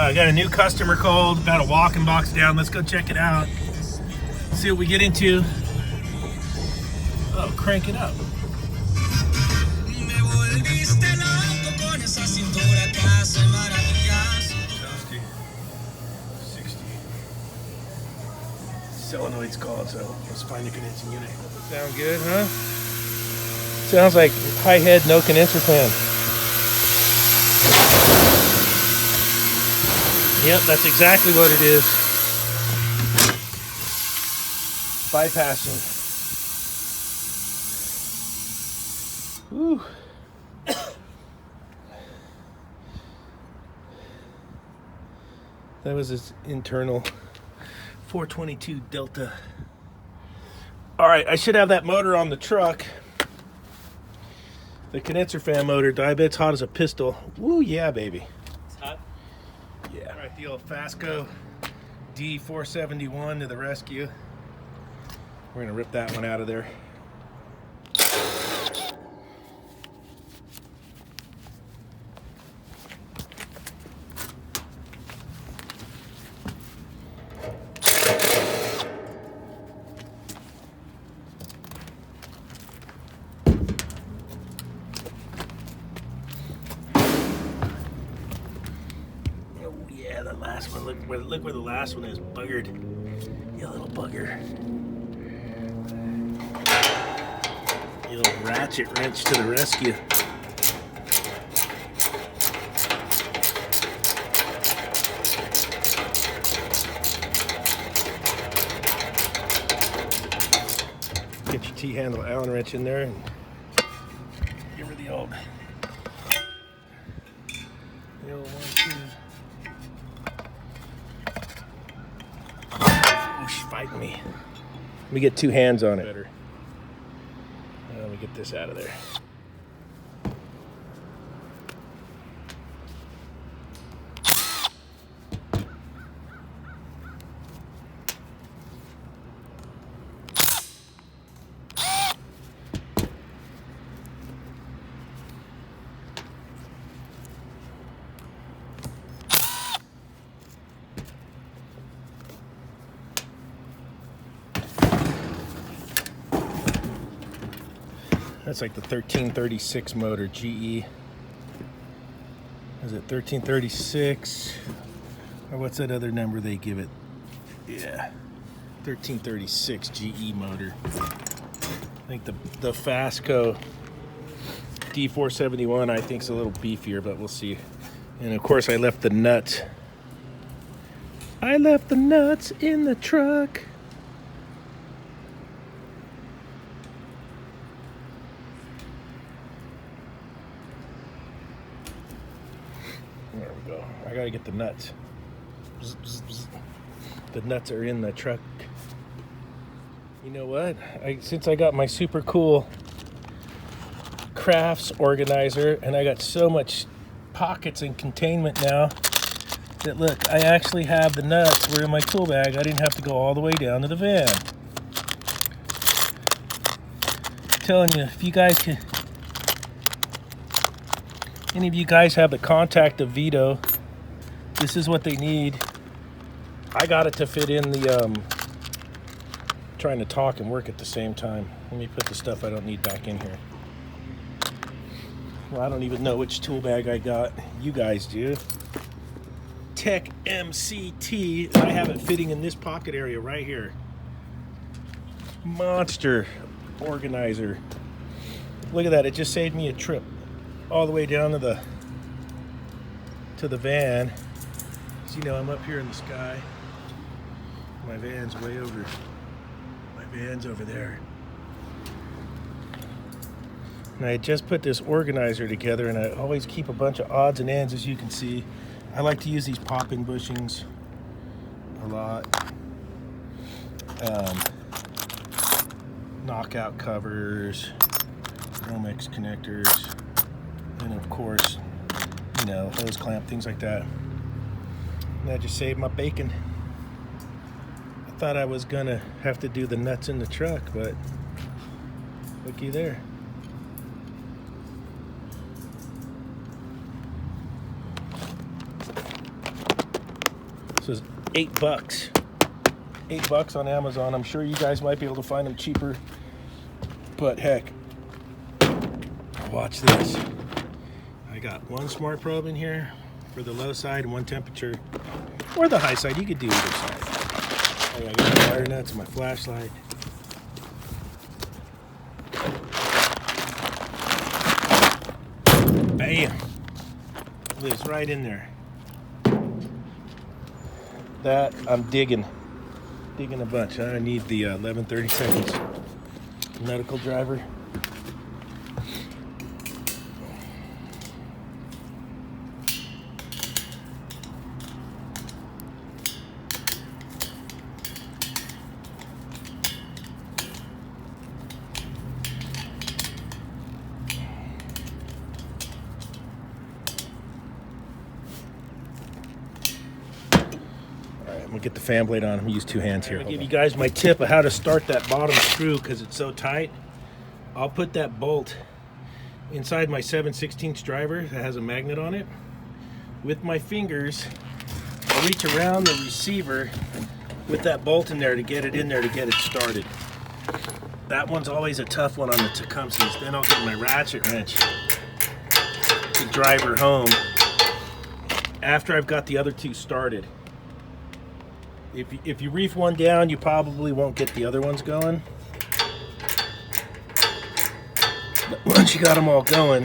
I got a new customer called, about a walk-in box down. Let's go check it out. See what we get into. Oh, crank it up. 60. Solenoid's called, so let's find the condensing unit. Sound good, huh? Sounds like high head, no condenser fan. Yep, that's exactly what it is. Bypassing. Whew. That was his internal 422 Delta. All right, I should have that motor on the truck. The condenser fan motor, diabet's hot as a pistol. Woo, yeah, baby. It's hot? Yeah. All right, the old H.V.A.C D471 to the rescue. We're gonna rip that one out of there. Yeah, the last one. Look where the last one is. Buggered. You little bugger. You little ratchet wrench to the rescue. Get your T-handle Allen wrench in there and give her the old 1-2. Oh, she's fighting me. Let me get two hands on it. Better. Let me get this out of there. That's like the 1336 motor, GE. Is it 1336? Or what's that other number they give it? Yeah, 1336 GE motor. I think the H.V.A.C D471 I think is a little beefier, but we'll see. And of course I left the nuts. I left the nuts in the truck. There we go. I gotta get the nuts. Bzz, bzz, bzz. The nuts are in the truck. You know what? Since I got my super cool crafts organizer and I got so much pockets and containment now that look, I actually have the nuts were in my tool bag. I didn't have to go all the way down to the van. I'm telling you, if you guys can, any of you guys have the contact of Vito, this is what they need. I got it to fit in the, trying to talk and work at the same time. Let me put the stuff I don't need back in here. Well, I don't even know which tool bag I got. You guys do. Tech MCT. I have it fitting in this pocket area right here. Monster organizer. Look at that. It just saved me a trip all the way down to the van. So, you know, I'm up here in the sky. My van's way over. My van's over there. And I just put this organizer together, and I always keep a bunch of odds and ends, as you can see. I like to use these pop-in bushings a lot. Knockout covers, Romex connectors, and of course, you know, hose clamp, things like that. And that just saved my bacon. I thought I was gonna have to do the nuts in the truck, but looky there. So it's $8. $8 on Amazon. I'm sure you guys might be able to find them cheaper. But heck, watch this. I got one smart probe in here for the low side and one temperature, or the high side. You could do either side. I got my wire nuts and my flashlight. Bam! Lives right in there. That I'm digging a bunch. I need the 11:30 seconds medical driver. I'm gonna get the fan blade on. I'm gonna use two hands here. I'll give you guys my tip of how to start that bottom screw because it's so tight. I'll put that bolt inside my 7/16 driver that has a magnet on it. With my fingers, I'll reach around the receiver with that bolt in there to get it in there to get it started. That one's always a tough one on the Tecumsehs. Then I'll get my ratchet wrench to drive her home after I've got the other two started. If you reef one down, you probably won't get the other ones going. But once you got them all going,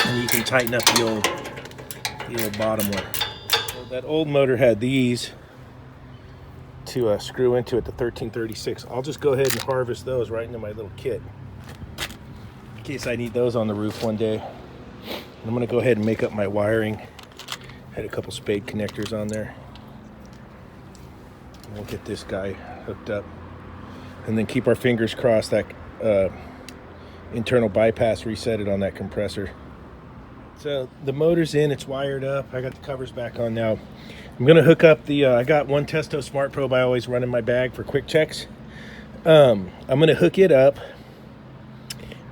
then you can tighten up the old bottom one. So that old motor had these to screw into it, the 1336. I'll just go ahead and harvest those right into my little kit in case I need those on the roof one day. And I'm going to go ahead and make up my wiring. Had a couple spade connectors on there. We'll get this guy hooked up and then keep our fingers crossed that internal bypass reset it on that compressor. So the motor's in, it's wired up. I got the covers back on now. I'm gonna hook up the, I got one Testo Smart Probe I always run in my bag for quick checks. I'm gonna hook it up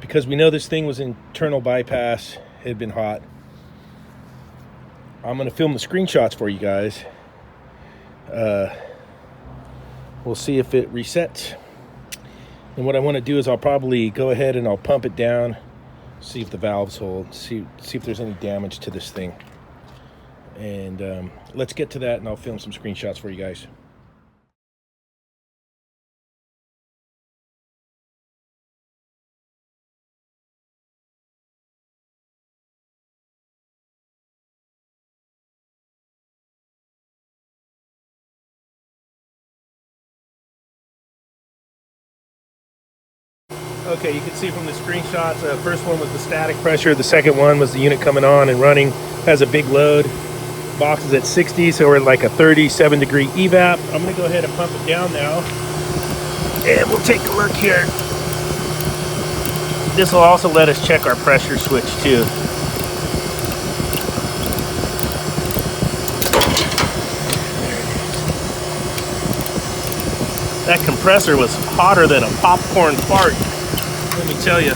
because we know this thing was internal bypass, it had been hot. I'm gonna film the screenshots for you guys. We'll see if it resets. And what I want to do is I'll probably go ahead and I'll pump it down, see if the valves hold, see if there's any damage to this thing. And let's get to that and I'll film some screenshots for you guys. Okay, you can see from the screenshots, the first one was the static pressure, the second one was the unit coming on and running, has a big load. Box is at 60, so we're at like a 37 degree evap. I'm gonna go ahead and pump it down now. And we'll take a look here. This will also let us check our pressure switch too. That compressor was hotter than a popcorn fart. Let me tell you.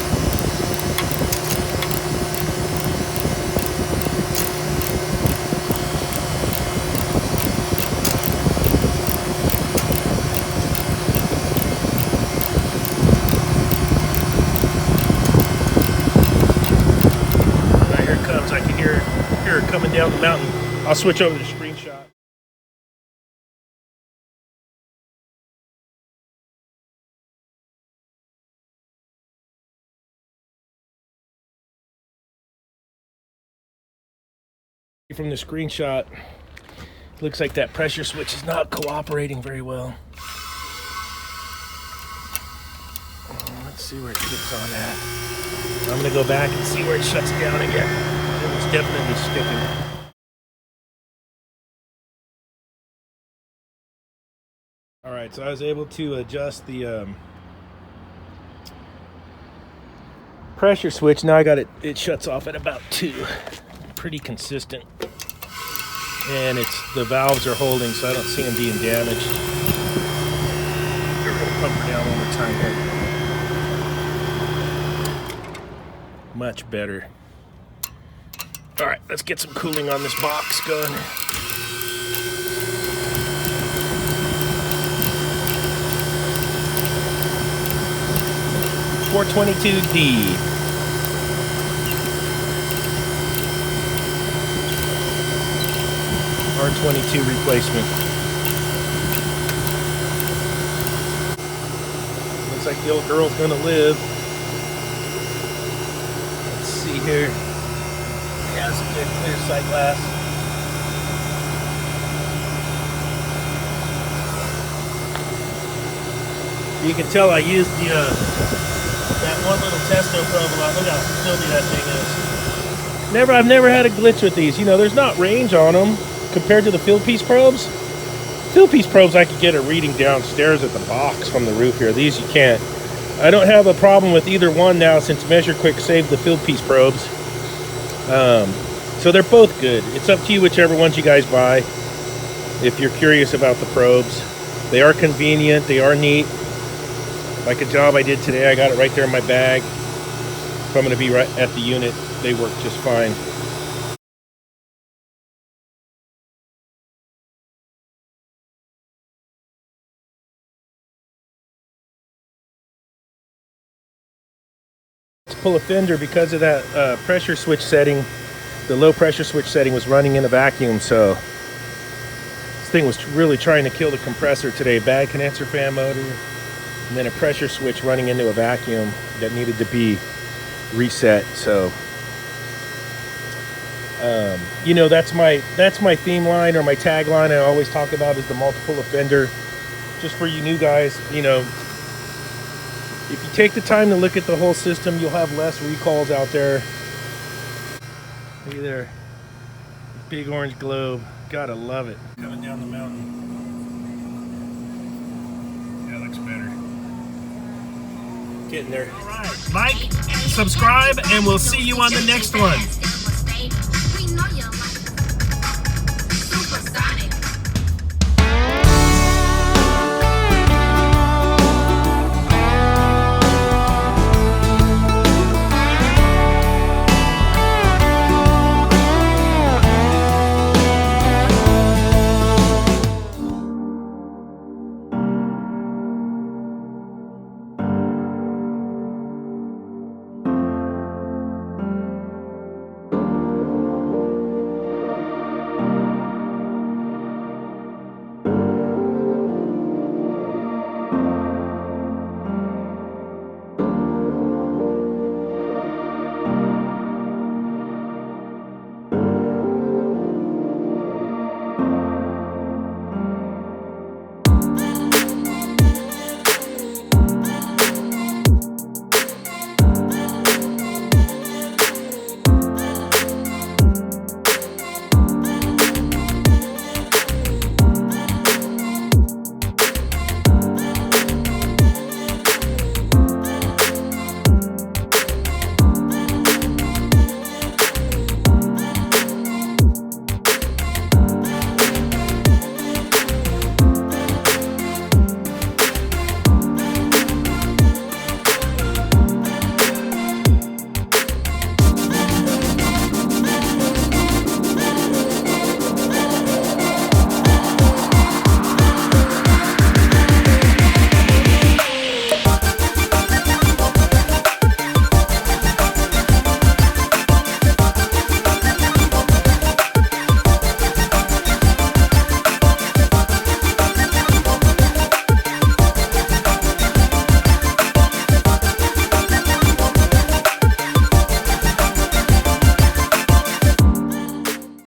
Now here it comes. I can hear it coming down the mountain. I'll switch over to the screenshot. From the screenshot, looks like that pressure switch is not cooperating very well. Let's see where it gets on at. I'm gonna go back and see where it shuts down again. It was definitely sticking. All right, so I was able to adjust the pressure switch. Now I got it shuts off at about 2. Pretty consistent, and the valves are holding, so I don't see them being damaged. We're gonna pump her down one more time here. Much better. All right, let's get some cooling on this box going. 422D. R22 replacement. Looks like the old girl's gonna live. Let's see here. Yeah, some good clear sight glass. You can tell I used the that one little testo probe a lot. Look how filthy that thing is. I've never had a glitch with these. You know, there's not range on them compared to the field piece probes. Field piece probes I could get a reading downstairs at the box from the roof here. These you can't. I don't have a problem with either one now since Measure Quick saved the field piece probes. So they're both good. It's up to you whichever ones you guys buy. If you're curious about the probes, they are convenient. They are neat. Like a job I did today, I got it right there in my bag. If I'm going to be right at the unit, they work just fine. To pull a fender because of that pressure switch setting, the low pressure switch setting was running in a vacuum, so this thing was really trying to kill the compressor today. Bad condenser fan motor. And then a pressure switch running into a vacuum that needed to be reset. So, you know, that's my theme line or my tagline I always talk about is the multiple offender. Just for you new guys, you know, if you take the time to look at the whole system, you'll have less recalls out there. Look there, big orange globe. Gotta love it. Coming down the mountain. Yeah, looks better. Getting there. All right, like, subscribe, and we'll see you on the next one.